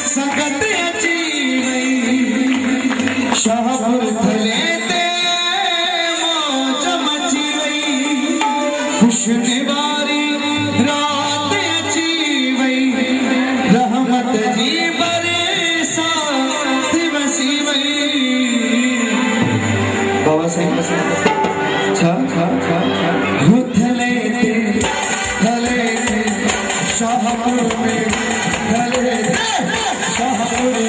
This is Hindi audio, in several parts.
सकत अची वई शाहपुर थले ते मौज मची वई खुशने वारी रात अची वई रहमत जी बरसात वसी वई। बाबा साईं छा छा छा छा थले ते शाहपुर में थले शाहपुर में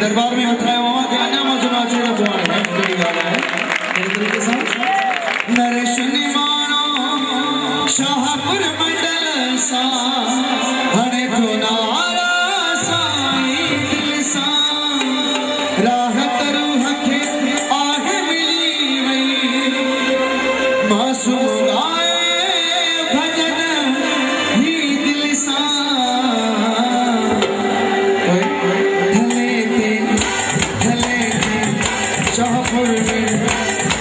दरबार में हथ आयो आवां ते अञा मज़ो न अचे न पोइ हाणे कहिड़ी ॻाल्हि आहे कहिड़े तरीक़े सां नरेश निमाणो शाहपुर मंडल सां हाणे थो नारा साईं दिल सां राहत रूह खे आहे मिली वई मासूम आए भजन ही दिल सां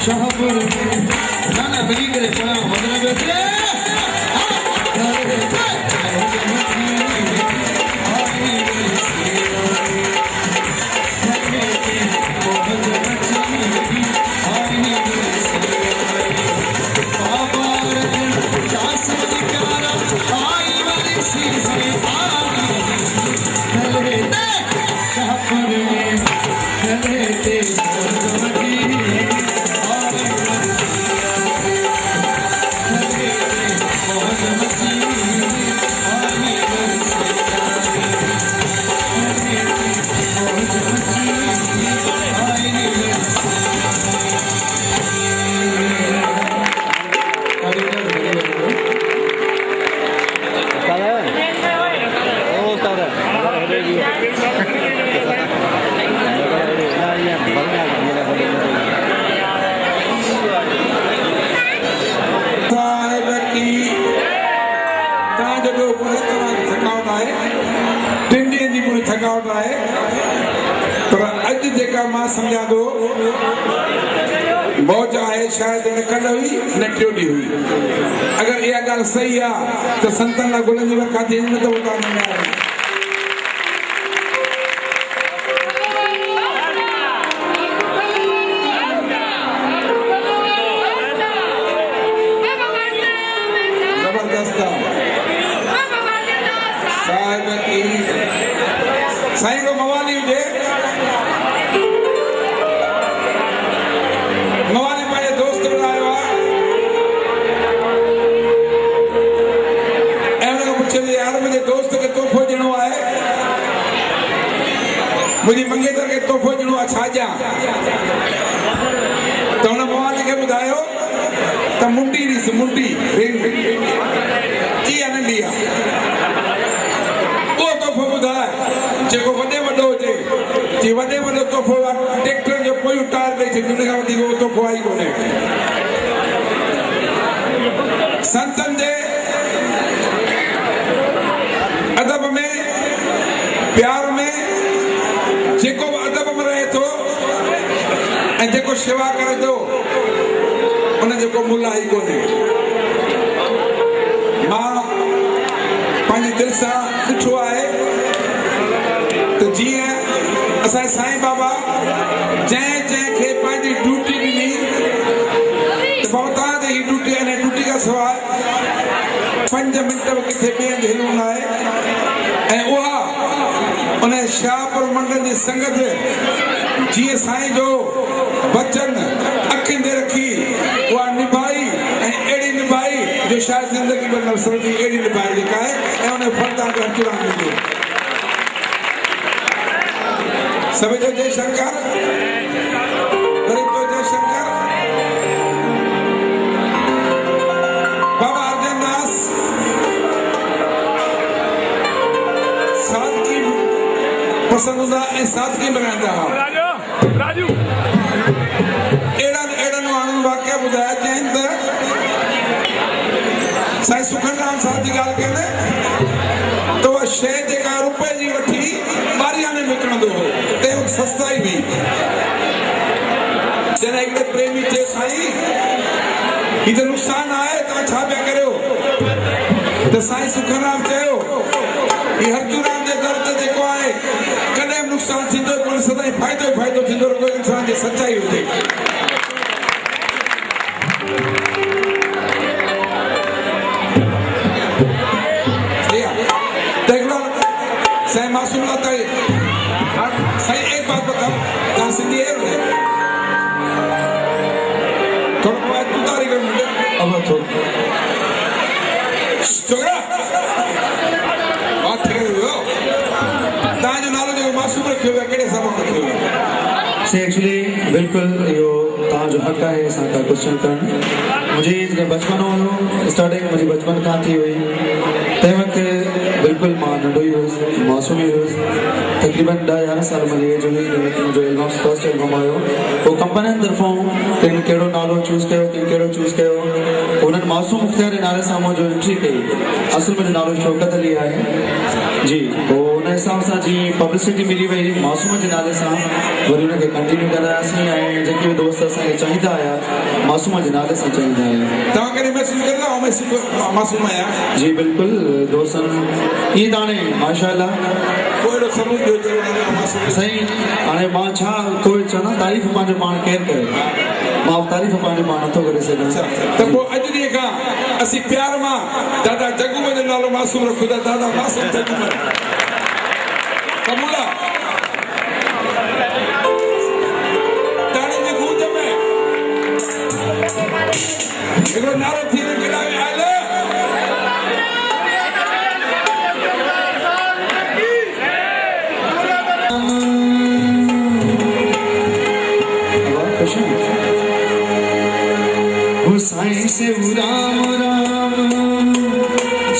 शाहपुर ना ना बली करे पड़ा मतलब बेटे मां समझा दो मौज है शायद न कल हुई न टियोड़ी हुई अगर यह गाल सही है तो संतन ना गुलन जी रखा थी न तो उतार में आया जबरदस्त साहिब की साईं को मवाली हुजे मवाली पंहिंजे दोस्त ॿुधायो आहे ऐं हुन खां पुछियो यार मुंहिंजे दोस्त खे तोहफ़ो ॾियणो आहे मुंहिंजी मंगेतर खे तोहफ़ो ॾियणो आहे छा ॾियां त हुन मवाली खे ॿुधायो त मुंडी ॾिस मुंडी रिंग कीअं नंढी आहे उहो तोहफ़ो ॿुधाए जेको वॾे वॾो हुजे जी वॾे वॾो तोहफ़ो ट्रैक्टर जो कोई टायर ॾेई छॾी हुन खां वधीक उहो तोहफ़ो आई कोन्हे संतनि जे अदब में प्यार में जेको बि अदब में रहे थो ऐं जेको शेवा करे थो उन जो को मुल्ह ई कोन्हे मां पंहिंजे दिलि सां ॾिठो आहे त जीअं असांजे साईं बाबा जंहिंखे पंहिंजी ड्यूटी ॾिनी त बाबा तव्हां ते हीअ ड्यूटी आहे ड्यूटी खां सवाइ 5 मिंट बि किथे ॿिए हंधि हिलणो न आहे ऐं उहा उन शाहपुर मंडल जी संगत जीअं साईं जो वचन अखियुनि ते रखी उहा निभाई ऐं अहिड़ी निभाई जो शायदि ज़िंदगी में न सम्झी अहिड़ी निभाई जेका आहे ऐं उन फल तव्हांखे हथराम मिलियो सभी जो जय शंकर गरीब तो जय शंकर बाबा अर्जन दास सादगी पसंदीदा ऐं सादगी बनाईंदा हुआ राजू एड़न माण्हुनि वाक़िया ॿुधाया चइनि त साईं सुखनराम साहिब जी ॻाल्हि कनि त उहा शइ जेका रुपए जी वठी ॿारियां में विकिणंदो हो तंहिं वक़्तु सस्ताई हुई जॾहिं हिकिड़े प्रेमी चए साईं हीअ त नुक़सानु आहे तव्हां छा पिया करियो त साईं सुखनराम चयो हीअ हरचूराम जे दर ते जेको आहे कॾहिं बि नुक़सानु थींदो कोन सदाईं फ़ाइदो ई फ़ाइदो थींदो रुॻो इंसान जी सचाई हुजे साईं मासूम लाता साईं एक बात बताओ कहाँ सिंधी है थोड़ा बात उतारी कर मुझे अब तो चोरा बात ठीक है वो ताज नालो जो मासूम रखे हुए केड़े सामान रखे हुए से एक्चुअली बिल्कुल यो ताज हक है साका क्वेश्चन कर मुझे बचपन वालों स्टार्टिंग मुझे बचपन कहाँ थी हुई तय वक्त बिल्कुल मां नंढो ही हुयुसि मासूम ही हुयुसि तक़रीबन 10-11 साल मुंहिंजी एज हुई मुंहिंजो एल्बम फर्स्ट एल्बम आयो पोइ कंपनीनि तरफ़ां किन कहिड़ो नालो चूज़ कयो किन कहिड़ो चूज़ कयो उन्हनि मासूम मुख़्तियार जे नाले सां मुंहिंजो एंट्री कई असुल मुंहिंजो नालो शौकत अली आहे जी पोइ उन हिसाब सां जीअं पब्लिसिटी मिली वई मासूम जे नाले सां वरी हुनखे कंटिन्यू करायासीं ऐं जेके बि दोस्त असांखे चाहींदा हुया मासूम जे नाले सां चाहींदा हुया तव्हां कॾहिं महसूसु कंदा मासूम आहियां जी बिल्कुलु दोस्तनि ईअं त हाणे माशाअल्लाह कोई सबूत ॾियो साईं हाणे मां छा कोई चवंदा तारीफ़ पंहिंजो पाण केरु करे मां तारीफ़ पंहिंजो पाण नथो करे सघां त पोइ अॼु ॾींहं खां असीं प्यार मां दादा जगूमल जो नालो मासूम रखूं था दादा मासूम जगूमल कमूला ताड़ी जी गूंज में हिकिड़ो नारो थी केॾावे आयल साईं से राम राम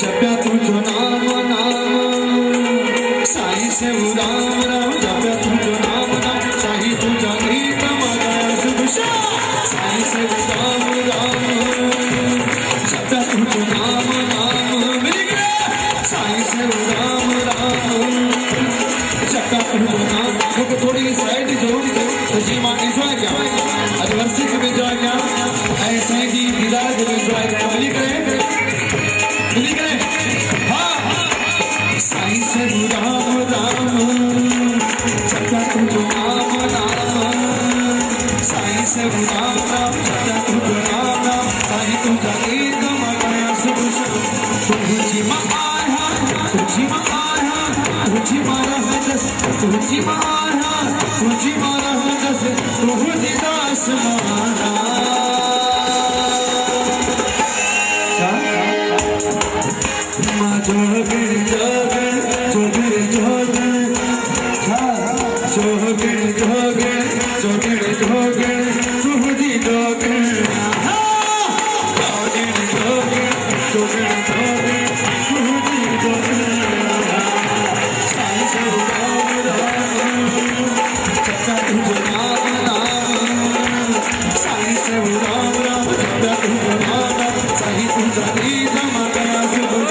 जप्या तुझो नाम नाम साईं से राम राम जप्या तुझो नाम नाम साईं तुझा गीत मगाया सुबशा साईं से राम राम जप्या तुझो नाम नाम मिल गया साईं से राम राम जप्या तुझो नाम थोड़ी साइड जो जी मां इंजॉय किया अॼु वर्सी खे बि इंजॉय किया ऐं साईं जी दीदार खे बि इंजॉय किया मिली करे हा साईं से राम राम चचा तुझो राम राम साईं से राम राम चचा तुझो राम राम साईं तुझा गीत मनाया सुबह सुबह तुझी मां आया तुझी मां आया तुझी मारा हदस तुझी मां आया तुझी मारा हदस तुझी दास मारा मां जोगिर जोगिर जोगिर जोगिर जोगिर जोगिर जोगिर जोगिर तुझी जोगिर जोगिर जोगिर जोगिर जोगिर तुझी जोगिर साईं से राम राम चचा तुझो राम राम साईं से राम राम चचा तुझो राम राम साईं तुझा गीत मनाया सुबह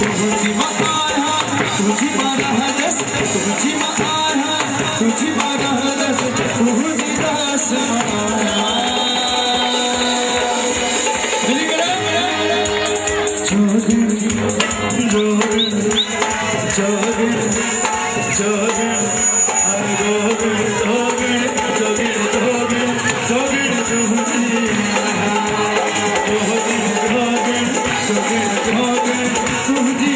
तुझी मां आया तुझी मारा हदस तुझी मां आया तुझी मारा हदस तुझी दास माया मिली गए जोगिर जोगिर जोगिर जोगिर जोगिर जोगिर जोगिर जोगिर जोगिर तुझी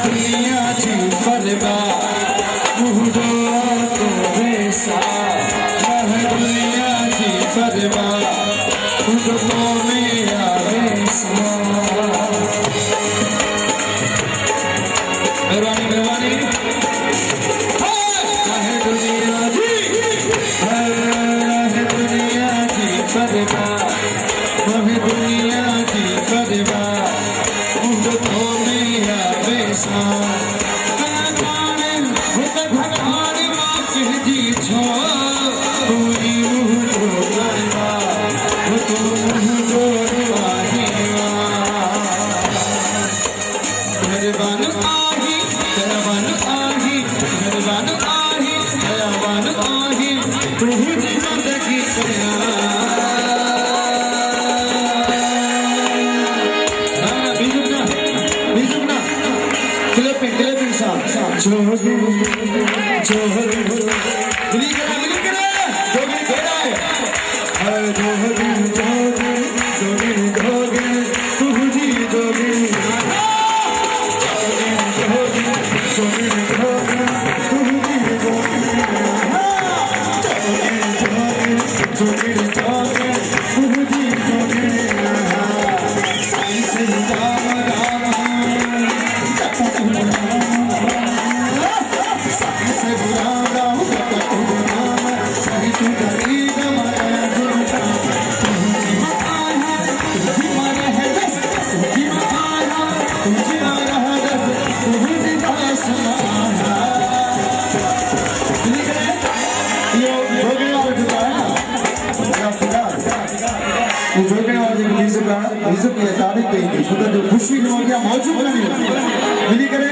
दुनिया जी परवा मुझो तो वैसा दुनिया जी परवा मुझो तो मेरा वैसा मेहरबानी मेहरबानी है दुनिया जी परवा है दुनिया जी परवा मुझो तो मेरा वैसा भगवान माँ कह दी छो पूरी मुझो करवा तो मुझो मेहरबान आही दयावान आही मेहरबान आही दयावान आही तुझी जिंदगी कया क्लिपिंग साहब जोगिर जोगिर मिली करे जोगिर घेरा है जोगिर जोगिर जोगिर जोगिर तुझी जोगिर जोगिर जोगिर जोगिर तुझी जोगिर जोगिर जोगिर तुझी जोगिर साईं से राम राम खुशी न हो गया मौजूद नहीं मिली करे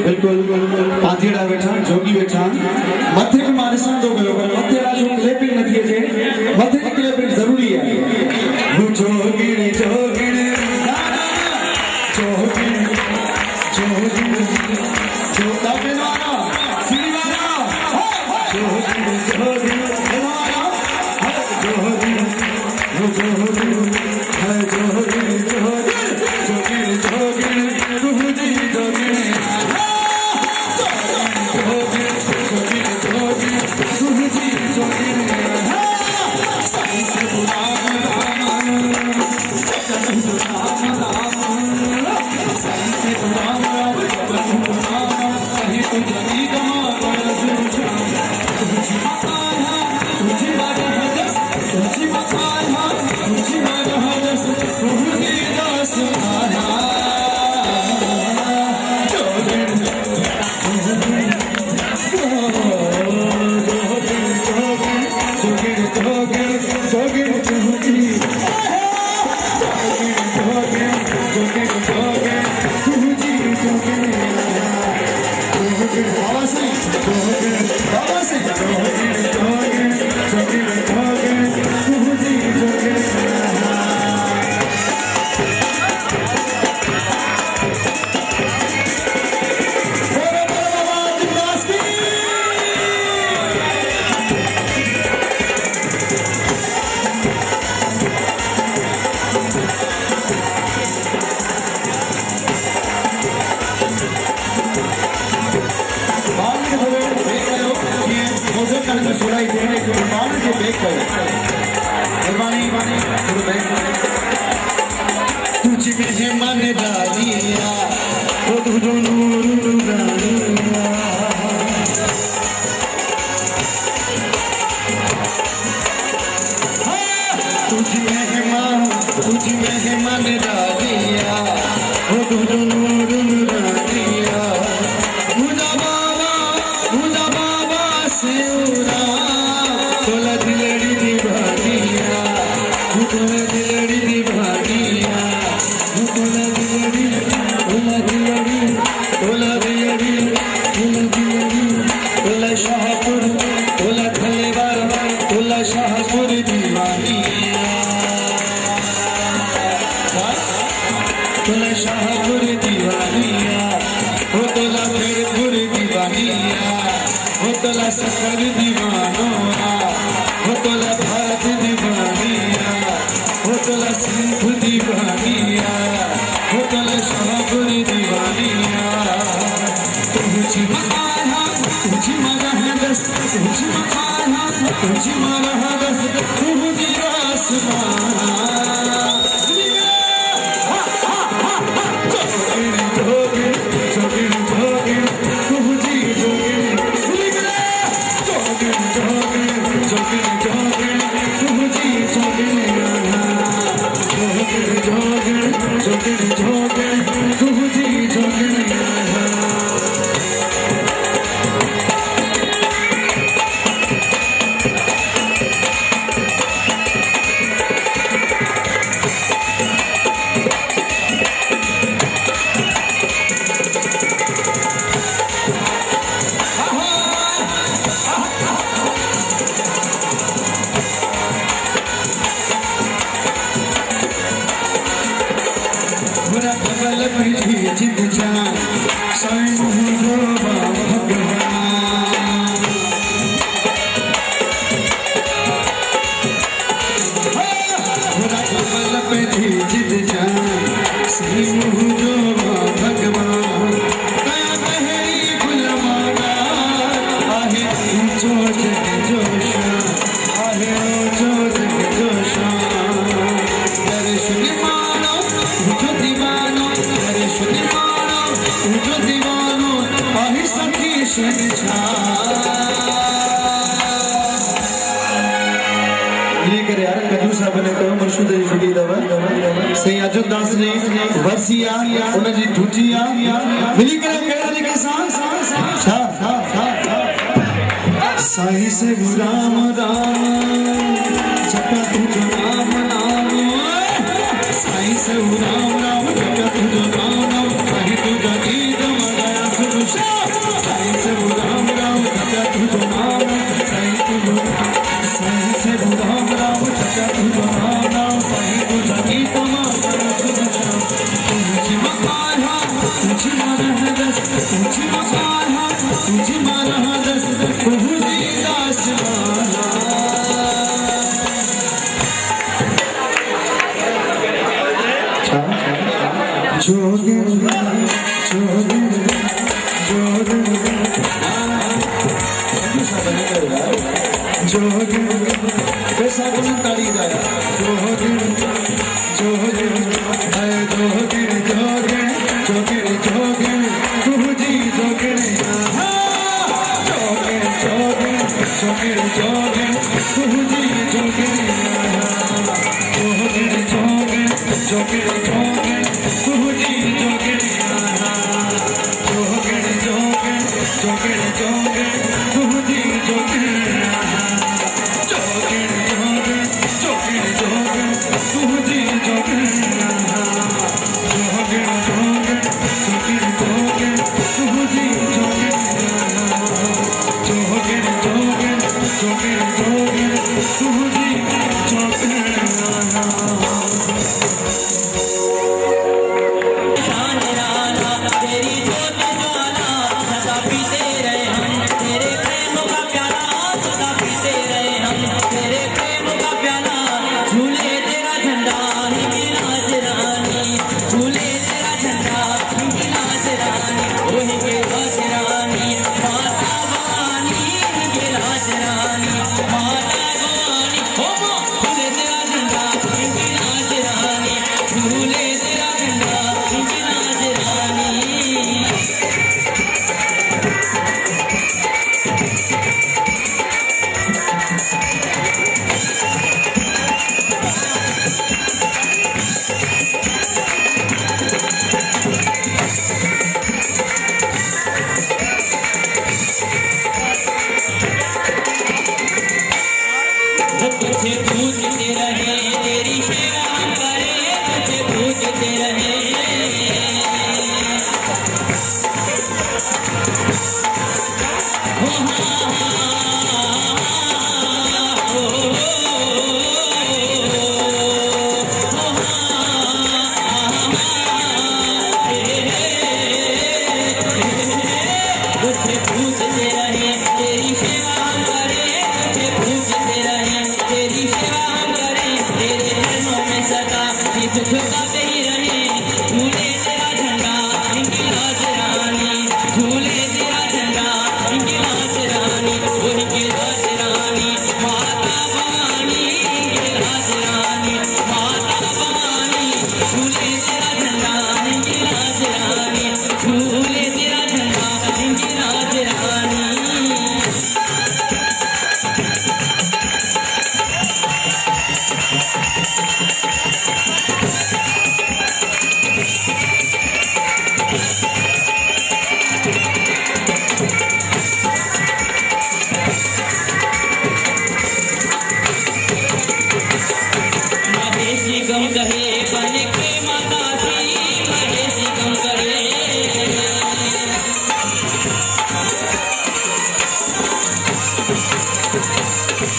बिल्कुल पांधीड़ा बैठा जोगी बैठा मथे पे मां ॾिसण थो पियो पर मथे वारो क्लैपिंग नथी अचे मथे जी क्लैपिंग ज़रूरी आहे जोगिर जोगिर जोगिर जोगिर तुझ में मन डालिया तो तुझो नूर डालिया तुझ में मन डालिया तो तुझो नूर डालिया मुझा बाबा से उड़ा तोला दिलड़ी निभानिया तोला दिलड़ी निभानिया तोला दिलड़ी तोला दिलड़ी तोला दिलड़ी तोला दिलड़ी तोला शाहपुर तोला खलेवार तोला शाहपुर दीवानिया तोला शाहपुर दीवानिया हो तोला फिरपुर दीवानिया हो तोला सफर दीवानों हो तोला भारत दीवानिया हो तोला सिंध दीवानिया हो तोला शाहपुर दीवानिया तुझी मकाना तुझी मरा है दस तुझी मकाना तुझी मरा है दस तुझी आसमां जिद जान साईं जो भगवान कमल पे जिद जान साईं जो भगवान दया बहरी गुलमाना आहे जो जग जोशा आहे जो जग जोशा दर्शन मानो जो दीवानो दर्शन मानो जो दीवानो आहे सखी शनछा लेकर यार दूसरा बने तो मशहूर जुड़ी दवा सही अर्जुन दास ने वर्सिया उन जी ठुठिया मिली करे कहने के साथ साईं से राम राम जपा तुझो नाम नाम साईं से राम राम जपा तुझो नाम नाम कहीं तुझा गीत मगाया सुन साईं से राम राम जपा तुझो नाम साईं से राम राम जपा तुझो नाम नाम साईं तुझा गीत मगाया सुन तुझी मकान तुझी मन है तुझी मकान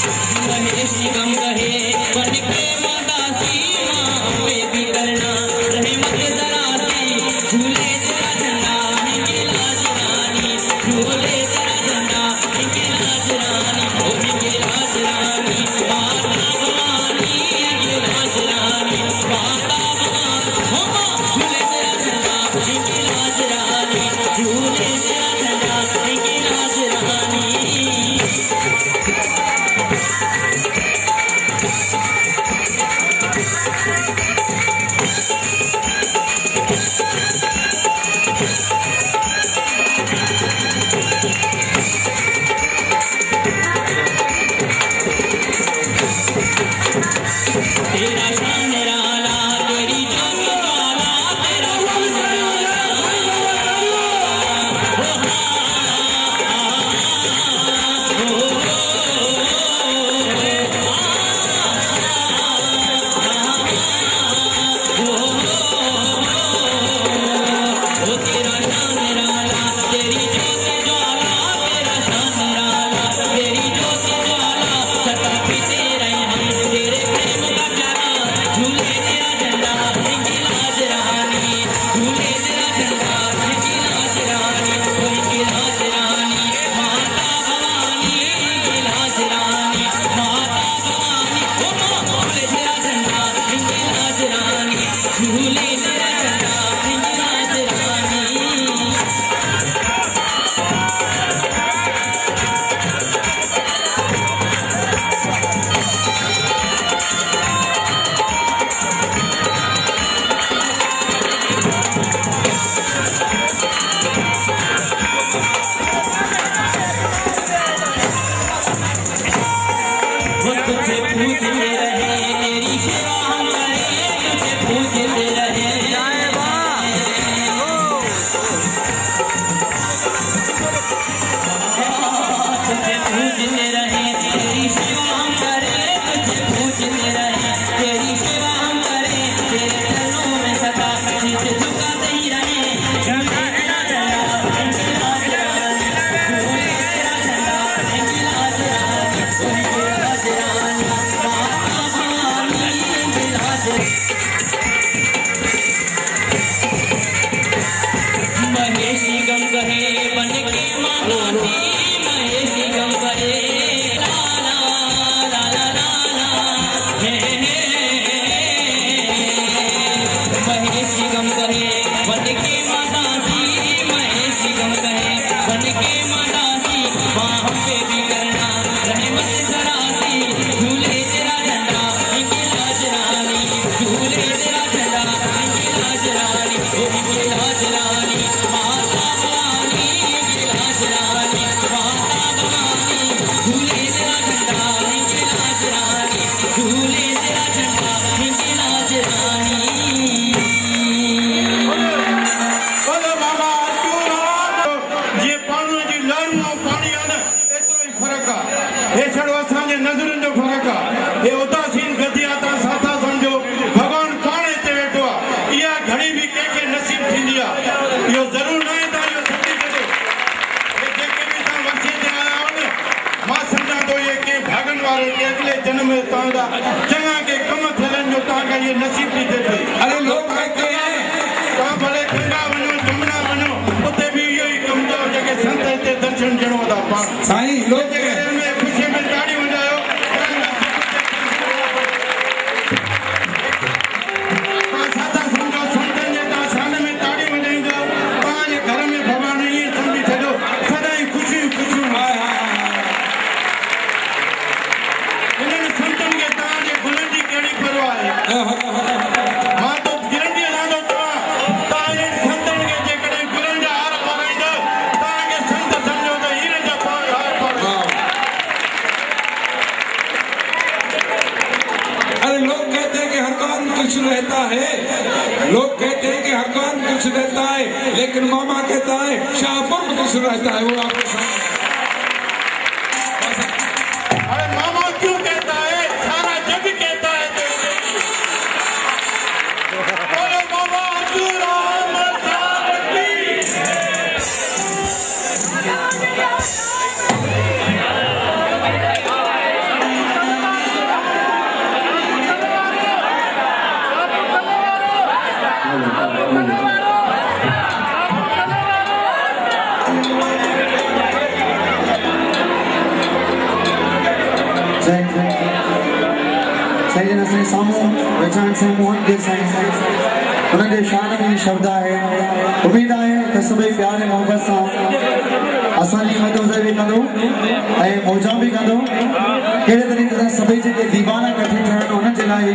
महेश निगम कहे बन के मादासी माँ पे भी करना रहे मत जरा सी झूले तेरा झंडा हिंगे लाज रानी झूले तेरा झंडा हिंगे लाज रानी ओ हिंगे लाज रानी माता भवानी हिंगे लाज रानी माता भवानी हो माँ झूले तेरा झंडा हिंगे लाज रानी झूले तेरा झंडा हिंगे लाज रानी तेरा शान निराला तेरी ज्योति ज्वाला तेरा शान निराला ओ तेरा शान निराला तेरी ज्योति ज्वाला तेरा शान निराला तेरी ज्योति ज्वाला सदा पीते रहे हम तेरे प्रेम का प्यारा झूले तेरा झंडा हिंगी लाज रानी झूले तेरा झंडा हिंगी लाज रानी ओ हिंगी लाज रानी माता भवानी हिंगी लाज रानी माता भवानी ओ माँ झूले तेरा झंडा हिंगी लाज रानी झूले तेरा झंडा हिंगी लाज रानी वो तुझे पूजते रहे तेरी सेवा हम करें तुझे पूजते रहे तुझे पूजते रहे तेरी सेवा हम करें तुझे पूजते रहे तेरी सेवा हम करें तेरे चरणों में सदा शीश झुकाते ही रहे झूले तेरा झंडा हिंगी लाज रानी झूले तेरा झंडा हिंगी लाज रानी हिंगी लाज रानी माता भवानी हिंगी लाज महेश निगम कहे बन के मादासी महेश निगम कहे ला ला ला ला ला ला हे महेश निगम कहे बन के मादासी महेश निगम कहे बन के मादासी माँ हम पे भी करना रहे मत जरा सी झूले तेरा झंडा हिंगी लाज रानी झूले तेरा झंडा हिंगी लाज रानी ओ हिंगी लाज रानी माता भवानी हिंगी लाज रानी माता भवानी झूले तेरा झंडा हिंगी लाज रानी झूले तेरा झंडा हिंगी लाज रानी बोलो बाबा जे पाणी जी लहरूं पाणी आहे न एतिरो ई फ़र्क़ु आहे हे छड़ो असांजे नज़रुनि जो फ़र्क़ु आहे हे उदासीन गति आहे तव्हां साथा सम्झो भॻवानु पाण हिते वेठो आहे इहा घड़ी बि कंहिंखे नसीब थींदी आहे इहो ज़रूरु न आहे तव्हां इहो सम्झी छॾो हे जेके बि तव्हां वर्षे ते आया आहियो न मां सम्झां थो इहे कंहिं भाॻनि वारे के अॻिले जन्म में तव्हांजा चङा के कम थियल आहिनि जो तव्हांखे इहे नसीब थी थिए पई अरे लोग कहते हैं तव्हां भले गंगा वञो जमुना वञो उते बि इहो ई कमु अथव जेके संत हिते दर्शन ॾियणो था पाण साईं लोग ख़ुशीअ में ताड़ी वॼायो तव्हां साथा सम्झो संतनि जे तव्हां शान में ताड़ी वॼाईंदो तव्हांजे घर में भॻवानु ईअं सम्झी छॾियो सदाईं ख़ुशियूं ख़ुशियूं हिननि संतनि खे तव्हांजे गुणनि जी कहिड़ी परवाह आहे मां तो गिरंदी हलांदो चवां तव्हांजे संतनि खे जेकॾहिं गुलनि जा हार पाराईंदो तव्हांखे संत सम्झो त हीरे जा हार पाराईंदो अरे लोग कहते हैं कि हर कौन कुछ रहता है लोग कहते हैं कि हर कौन कुछ रहता है लेकिन मामा कहता है शाहपुर में कुछ रहता है वो आपके सामने अरे मामा क्यों कहता है सारा जग कहता है बोलो बाबा हजूर अहमद साहब की सामूं वेठा आहिनि साईं मोहन गिर साईं उन्हनि जे शान में शब्द आहे उमेद आहे त सभई प्यार ऐं मोहबत सां असांजी मदद बि कंदो ऐं मौजा बि कंदो कहिड़े तरीक़े सां सभई जेके दीवाना इकट्ठे थिया आहिनि उन्हनि जे लाइ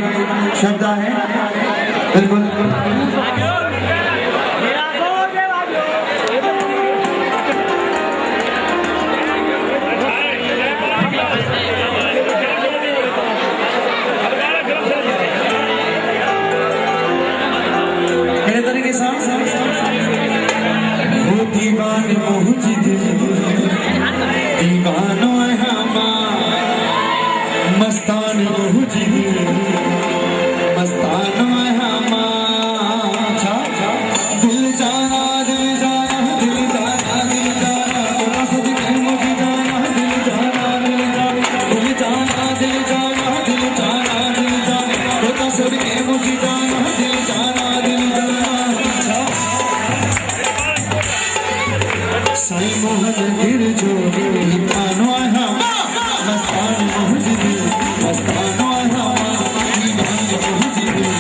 शब्द आहे बिल्कुलु दीवान मुझ दीवानो मस्तान मुझ मस्तानो दिल जाना दिल जाना दिल जाना दिल जाना थोड़ा सद के मुझे जाना दिल जाना दिल जाना दिल जाना दिल जाना दिल जाना दिल जाना थोड़ा सद के मुझे जाना दिल जाना दिल जाना साईं मोहन गिर जो दीवानो मस्तान मुझ मस्तानो दीवान मुझ